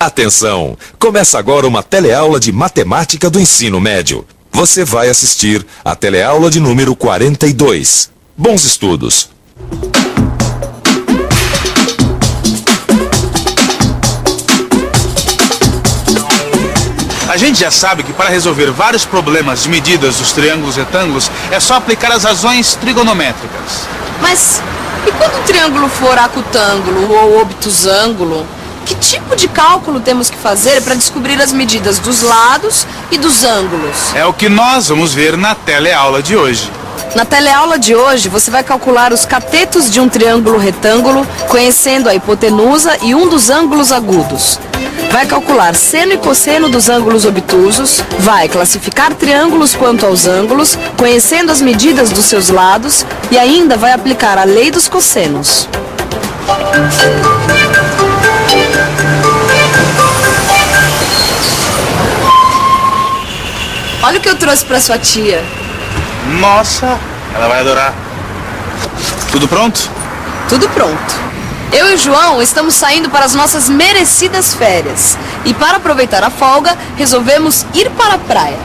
Atenção! Começa agora uma teleaula de matemática do ensino médio. Você vai assistir a teleaula de número 42. Bons estudos! A gente já sabe que para resolver vários problemas de medidas dos triângulos e retângulos é só aplicar as razões trigonométricas. Mas e quando o triângulo for acutângulo ou obtusângulo? Que tipo de cálculo temos que fazer para descobrir as medidas dos lados e dos ângulos? É o que nós vamos ver na teleaula de hoje. Na teleaula de hoje, você vai calcular os catetos de um triângulo retângulo, conhecendo a hipotenusa e um dos ângulos agudos. Vai calcular seno e cosseno dos ângulos obtusos, vai classificar triângulos quanto aos ângulos, conhecendo as medidas dos seus lados e ainda vai aplicar a lei dos cossenos. Olha o que eu trouxe para sua tia. Nossa, ela vai adorar. Tudo pronto? Tudo pronto. Eu e o João estamos saindo para as nossas merecidas férias. E para aproveitar a folga, resolvemos ir para a praia.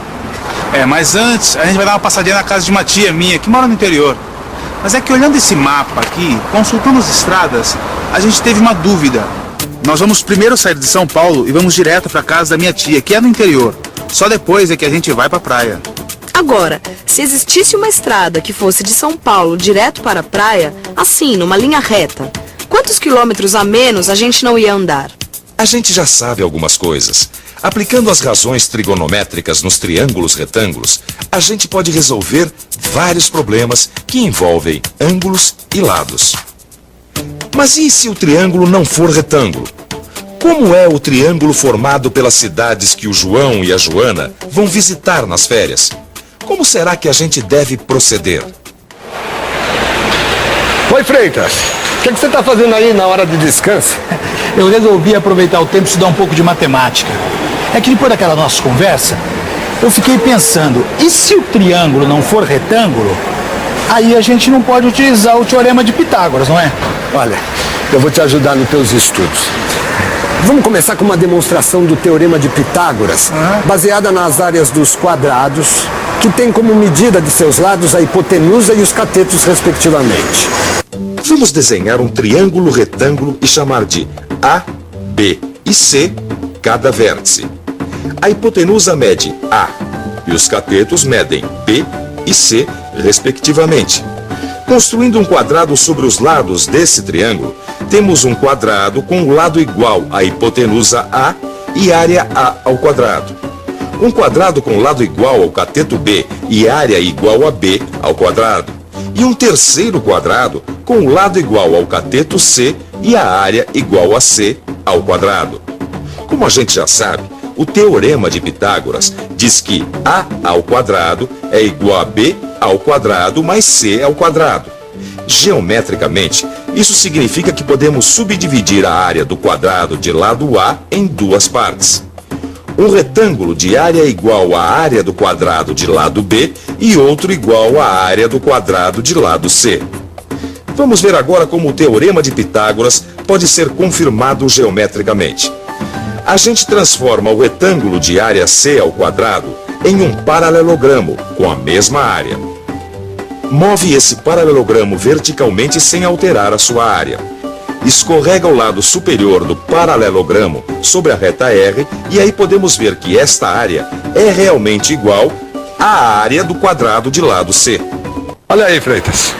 Mas antes a gente vai dar uma passadinha na casa de uma tia minha que mora no interior. Mas é que olhando esse mapa aqui, consultando as estradas, a gente teve uma dúvida. Nós vamos primeiro sair de São Paulo e vamos direto para a casa da minha tia, que é no interior. Só depois é que a gente vai para a praia. Agora, se existisse uma estrada que fosse de São Paulo direto para a praia, assim, numa linha reta, quantos quilômetros a menos a gente não ia andar? A gente já sabe algumas coisas. Aplicando as razões trigonométricas nos triângulos retângulos, a gente pode resolver vários problemas que envolvem ângulos e lados. Mas e se o triângulo não for retângulo? Como é o triângulo formado pelas cidades que o João e a Joana vão visitar nas férias? Como será que a gente deve proceder? Oi, Freitas. O que você está fazendo aí na hora de descanso? Eu resolvi aproveitar o tempo e estudar um pouco de matemática. É que depois daquela nossa conversa, eu fiquei pensando, e se o triângulo não for retângulo, aí a gente não pode utilizar o teorema de Pitágoras, não é? Olha, eu vou te ajudar nos teus estudos. Vamos começar com uma demonstração do teorema de Pitágoras, baseada nas áreas dos quadrados, que tem como medida de seus lados a hipotenusa e os catetos, respectivamente. Vamos desenhar um triângulo retângulo e chamar de A, B e C cada vértice. A hipotenusa mede A e os catetos medem B e C, respectivamente. Construindo um quadrado sobre os lados desse triângulo, temos um quadrado com um lado igual à hipotenusa A e área A ao quadrado. Um quadrado com lado igual ao cateto B e área igual a B ao quadrado. E um terceiro quadrado com lado igual ao cateto C e a área igual a C ao quadrado. Como a gente já sabe, o teorema de Pitágoras diz que A ao quadrado é igual a B ao quadrado mais C ao quadrado. Geometricamente, isso significa que podemos subdividir a área do quadrado de lado A em duas partes. Um retângulo de área igual à área do quadrado de lado B e outro igual à área do quadrado de lado C. Vamos ver agora como o teorema de Pitágoras pode ser confirmado geometricamente. A gente transforma o retângulo de área C ao quadrado em um paralelogramo com a mesma área. Move esse paralelogramo verticalmente sem alterar a sua área. Escorrega o lado superior do paralelogramo sobre a reta R e aí podemos ver que esta área é realmente igual à área do quadrado de lado C. Olha aí, Freitas.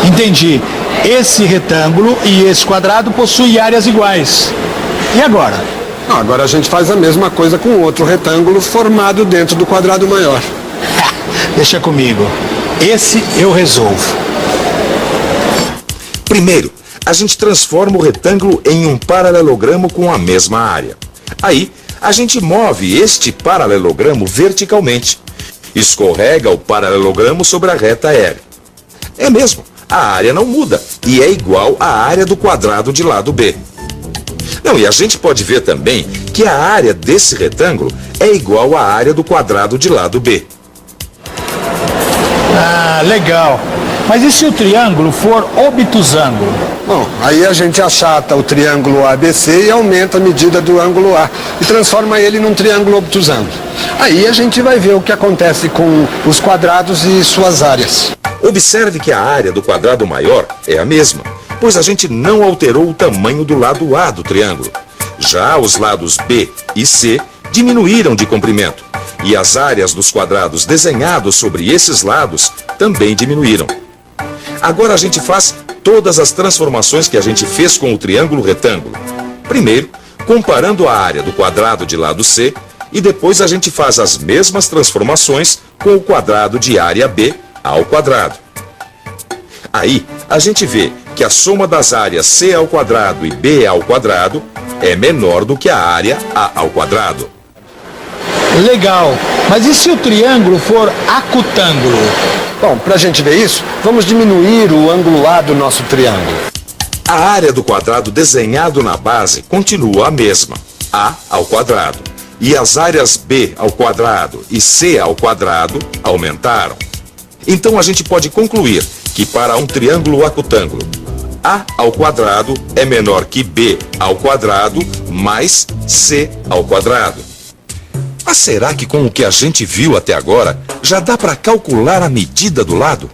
Entendi. Esse retângulo e esse quadrado possuem áreas iguais. E agora? Agora a gente faz a mesma coisa com outro retângulo formado dentro do quadrado maior. Deixa comigo. Esse eu resolvo. Primeiro, a gente transforma o retângulo em um paralelogramo com a mesma área. Aí, a gente move este paralelogramo verticalmente. Escorrega o paralelogramo sobre a reta R. É mesmo, a área não muda e é igual à área do quadrado de lado B. Não, e a gente pode ver também que a área desse retângulo é igual à área do quadrado de lado B. Ah, legal. Mas e se o triângulo for obtusângulo? Bom, aí a gente achata o triângulo ABC e aumenta a medida do ângulo A e transforma ele num triângulo obtusângulo. Aí a gente vai ver o que acontece com os quadrados e suas áreas. Observe que a área do quadrado maior é a mesma, pois a gente não alterou o tamanho do lado A do triângulo. Já os lados B e C diminuíram de comprimento, e as áreas dos quadrados desenhados sobre esses lados também diminuíram. Agora a gente faz todas as transformações que a gente fez com o triângulo retângulo. Primeiro, comparando a área do quadrado de lado C, e depois a gente faz as mesmas transformações com o quadrado de área B ao quadrado. Aí, a gente vê que a soma das áreas C ao quadrado e B ao quadrado é menor do que a área A ao quadrado. Legal, mas e se o triângulo for acutângulo? Bom, para a gente ver isso, vamos diminuir o ângulo A do nosso triângulo. A área do quadrado desenhado na base continua a mesma, A ao quadrado. E as áreas B ao quadrado e C ao quadrado aumentaram. Então a gente pode concluir que para um triângulo acutângulo, A ao quadrado é menor que B ao quadrado mais C ao quadrado. Mas será que com o que a gente viu até agora, já dá para calcular a medida do lado?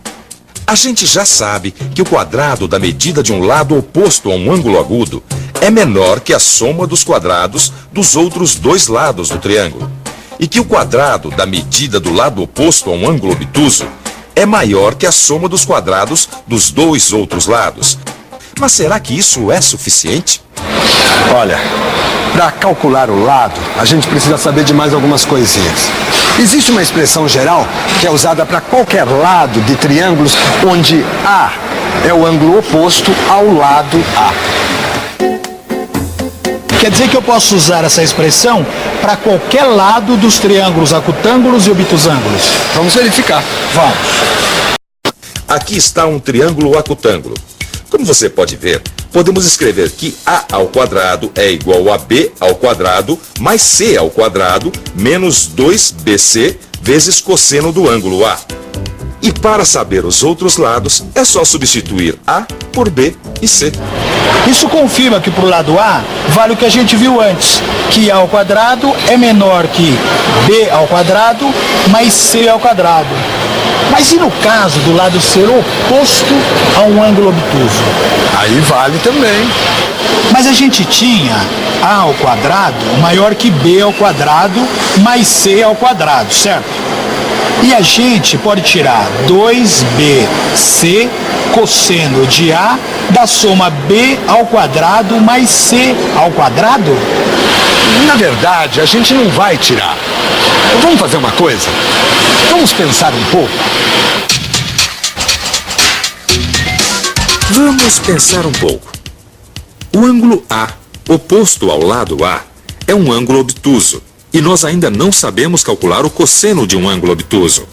A gente já sabe que o quadrado da medida de um lado oposto a um ângulo agudo é menor que a soma dos quadrados dos outros dois lados do triângulo. E que o quadrado da medida do lado oposto a um ângulo obtuso é maior que a soma dos quadrados dos dois outros lados. Mas será que isso é suficiente? Olha, para calcular o lado, a gente precisa saber de mais algumas coisinhas. Existe uma expressão geral que é usada para qualquer lado de triângulos onde A é o ângulo oposto ao lado A. Quer dizer que eu posso usar essa expressão para qualquer lado dos triângulos acutângulos e obtusângulos? Vamos verificar. Vamos. Aqui está um triângulo acutângulo. Como você pode ver, podemos escrever que A ao quadrado é igual a B ao quadrado mais C ao quadrado menos 2BC vezes cosseno do ângulo A. E para saber os outros lados, é só substituir A por B e C. Isso confirma que para o lado A vale o que a gente viu antes, que A ao quadrado é menor que B ao quadrado mais C ao quadrado. Mas e no caso do lado ser oposto a um ângulo obtuso? Aí vale também. Mas a gente tinha A ao quadrado maior que B ao quadrado mais C ao quadrado, certo? E a gente pode tirar 2BC cosseno de A da soma B ao quadrado mais C ao quadrado? Na verdade, a gente não vai tirar. Vamos fazer uma coisa? Vamos pensar um pouco? Vamos pensar um pouco. O ângulo A, oposto ao lado A, é um ângulo obtuso, e nós ainda não sabemos calcular o cosseno de um ângulo obtuso.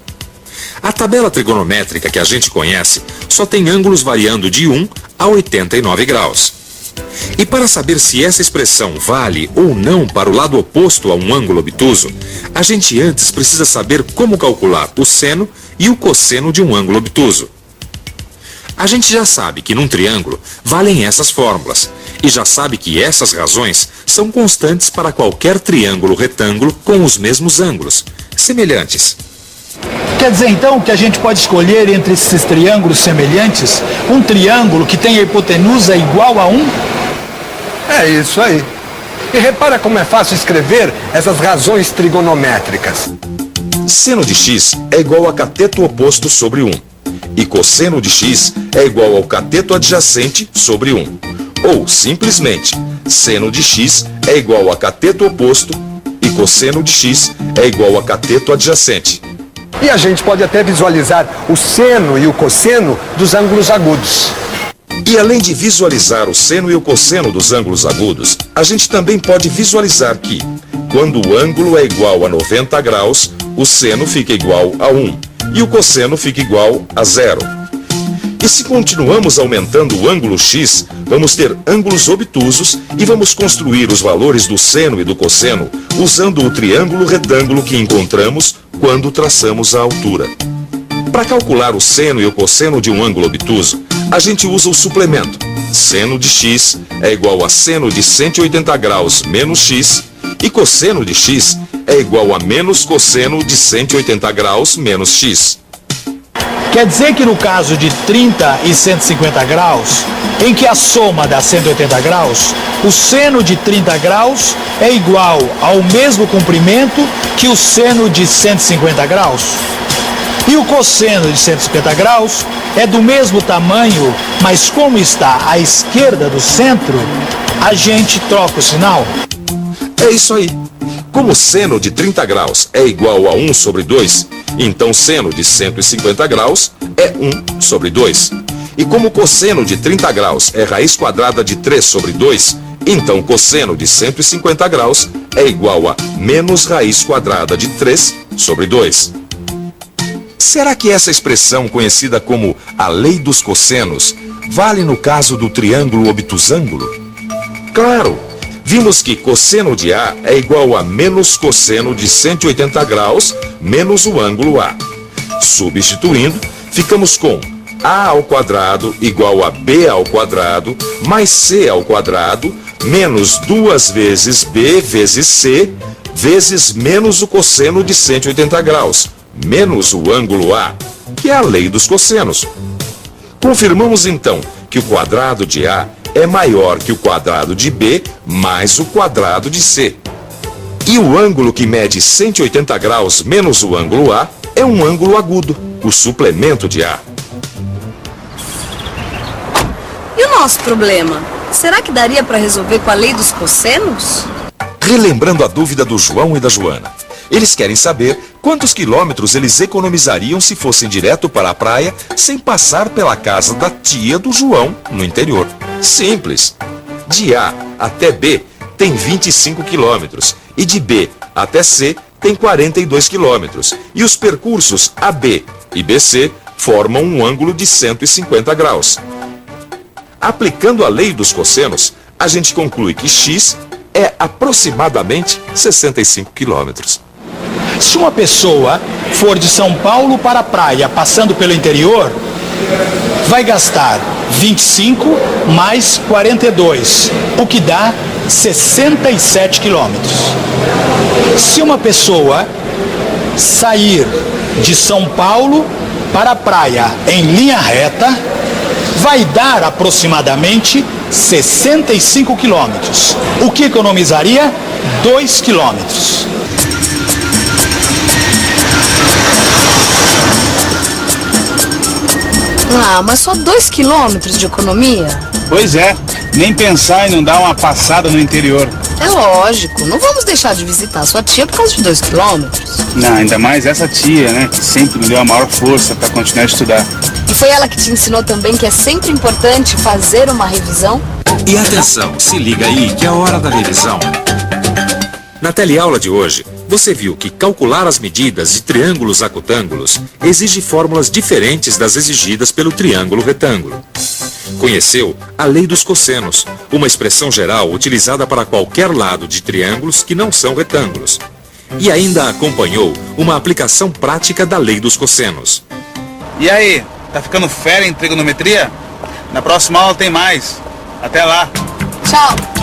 A tabela trigonométrica que a gente conhece só tem ângulos variando de 1 a 89 graus. E para saber se essa expressão vale ou não para o lado oposto a um ângulo obtuso, a gente antes precisa saber como calcular o seno e o cosseno de um ângulo obtuso. A gente já sabe que num triângulo valem essas fórmulas, e já sabe que essas razões são constantes para qualquer triângulo retângulo com os mesmos ângulos, semelhantes. Quer dizer então que a gente pode escolher entre esses triângulos semelhantes um triângulo que tem a hipotenusa igual a 1? É isso aí. E repara como é fácil escrever essas razões trigonométricas. Seno de x é igual a cateto oposto sobre 1. E cosseno de x é igual ao cateto adjacente sobre 1. Ou, simplesmente, seno de x é igual a cateto oposto e cosseno de x é igual a cateto adjacente. E a gente pode até visualizar o seno e o cosseno dos ângulos agudos. E além de visualizar o seno e o cosseno dos ângulos agudos, a gente também pode visualizar que, quando o ângulo é igual a 90 graus, o seno fica igual a 1 e o cosseno fica igual a 0. E se continuamos aumentando o ângulo x, vamos ter ângulos obtusos e vamos construir os valores do seno e do cosseno usando o triângulo retângulo que encontramos quando traçamos a altura. Para calcular o seno e o cosseno de um ângulo obtuso, a gente usa o suplemento. Seno de x é igual a seno de 180 graus menos x, e cosseno de x é igual a menos cosseno de 180 graus menos x. Quer dizer que no caso de 30 e 150 graus, em que a soma dá 180 graus, o seno de 30 graus é igual ao mesmo comprimento que o seno de 150 graus? E o cosseno de 150 graus é do mesmo tamanho, mas como está à esquerda do centro, a gente troca o sinal? É isso aí. Como o seno de 30 graus é igual a 1 sobre 2, então seno de 150 graus é 1 sobre 2. E como o cosseno de 30 graus é raiz quadrada de 3 sobre 2, então cosseno de 150 graus é igual a menos raiz quadrada de 3 sobre 2. Será que essa expressão, conhecida como a lei dos cossenos, vale no caso do triângulo obtusângulo? Claro! Vimos que cosseno de A é igual a menos cosseno de 180 graus menos o ângulo A. Substituindo, ficamos com A ao quadrado igual a B ao quadrado mais C ao quadrado menos 2 vezes B vezes C vezes menos o cosseno de 180 graus menos o ângulo A, que é a lei dos cossenos. Confirmamos então que o quadrado de A é maior que o quadrado de B mais o quadrado de C. E o ângulo que mede 180 graus menos o ângulo A é um ângulo agudo, o suplemento de A. E o nosso problema? Será que daria para resolver com a lei dos cossenos? Relembrando a dúvida do João e da Joana. Eles querem saber quantos quilômetros eles economizariam se fossem direto para a praia sem passar pela casa da tia do João no interior. Simples. De A até B tem 25 quilômetros e de B até C tem 42 quilômetros. E os percursos AB e BC formam um ângulo de 150 graus. Aplicando a lei dos cossenos, a gente conclui que x é aproximadamente 65 quilômetros. Se uma pessoa for de São Paulo para a praia, passando pelo interior, vai gastar 25 mais 42, o que dá 67 quilômetros. Se uma pessoa sair de São Paulo para a praia em linha reta, vai dar aproximadamente 65 quilômetros, o que economizaria 2 quilômetros. Ah, mas só 2 quilômetros de economia? Pois é, nem pensar em não dar uma passada no interior. É lógico, não vamos deixar de visitar sua tia por causa de 2 quilômetros. Não, ainda mais essa tia, né, que sempre me deu a maior força para continuar a estudar. E foi ela que te ensinou também que é sempre importante fazer uma revisão? E atenção, se liga aí que é a hora da revisão. Na teleaula de hoje, você viu que calcular as medidas de triângulos acutângulos exige fórmulas diferentes das exigidas pelo triângulo retângulo. Conheceu a lei dos cossenos, uma expressão geral utilizada para qualquer lado de triângulos que não são retângulos. E ainda acompanhou uma aplicação prática da lei dos cossenos. E aí, tá ficando fera em trigonometria? Na próxima aula tem mais. Até lá. Tchau!